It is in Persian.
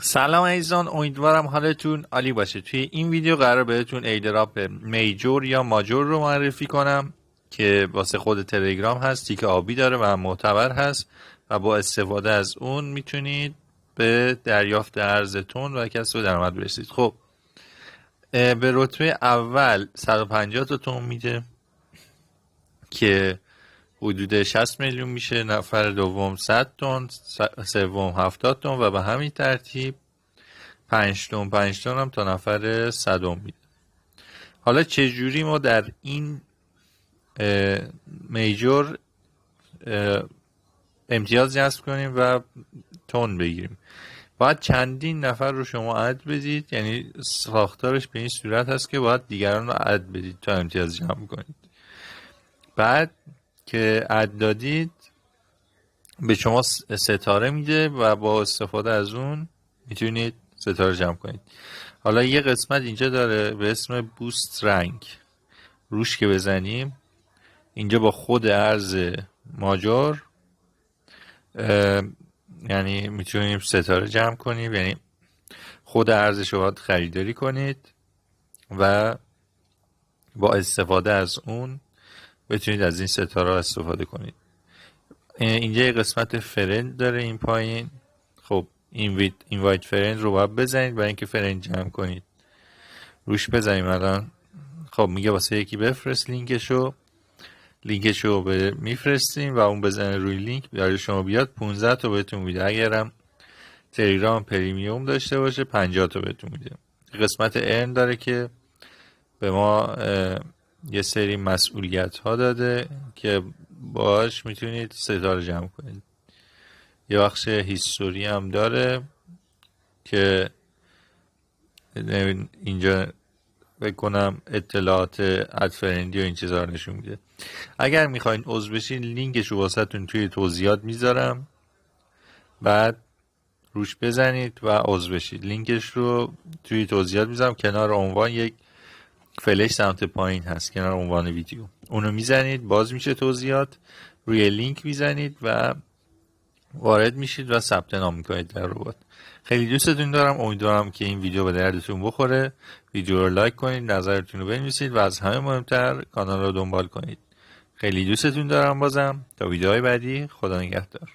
سلام عزیزان، امیدوارم حالتون عالی باشه. توی این ویدیو قرار بهتون ایردراپ میجور یا ماجور رو معرفی کنم که واسه خود تلگرام هست، تیک آبی داره و معتبر هست و با استفاده از اون میتونید به دریافت ارزتون و کسب درآمد برسید. خب به رتبه اول 150 تا تومن میده که حدود 60 میلیون میشه. نفر دوم 100 تن، سوم 70 تن و به همین ترتیب 5 تن هم تا نفر صدم میده. حالا چجوری ما در این میجور امتیاز جذب کنیم و تون بگیریم؟ باید چندین نفر رو شما اد بدید، یعنی ساختارش به این صورت هست که باید دیگران رو اد بدید تا امتیاز جمع کنید. بعد که اد دادید به شما ستاره میده و با استفاده از اون میتونید ستاره جمع کنید. حالا یه قسمت اینجا داره به اسم بوست رنگ، روش که بزنیم اینجا با خود ارز ماجور یعنی میتونیم ستاره جمع کنیم، یعنی خود ارزش رو باید خریداری کنید و با استفاده از اون بتونید از این ستاره استفاده کنید. اینجا یه قسمت فرند داره این پایین. خب اینوایت فرند رو باید بزنید برای اینکه فرند جمع کنید. روش بزنیم الان. خب میگه واسه یکی بفرست لینکشو میفرستیم و اون بزنه روی لینک برای شما بیاد. 15 تا بهتون میده. اگرم تلگرام پریمیوم داشته باشه 50 تا بهتون میده. قسمت ارن داره که به ما یه سری مسئولیت ها داده که باهاش میتونید ستاره جمع کنید. یه بخش هیستوری هم داره که اینجا بکنم اطلاعات ادفرندی و این چیزا رو نشون میده. اگر میخواین عضو بشین لینکش رو واسهتون توی توضیحات میذارم، بعد روش بزنید و عضو بشید. لینکش رو توی توضیحات میذارم، کنار عنوان یک فلش سمت پایین هست، کنار عنوان ویدیو اونو میزنید باز میشه توضیحات، روی لینک میزنید و وارد میشید و ثبت نام میکنید در ربات. خیلی دوستتون دارم، امیدوارم که این ویدیو به دردتون بخوره. ویدیو رو لایک کنید، نظرتون رو بنویسید و از همه مهمتر کانال رو دنبال کنید. خیلی دوستتون دارم. بازم تا ویدیوهای بعدی، خدا نگهدار.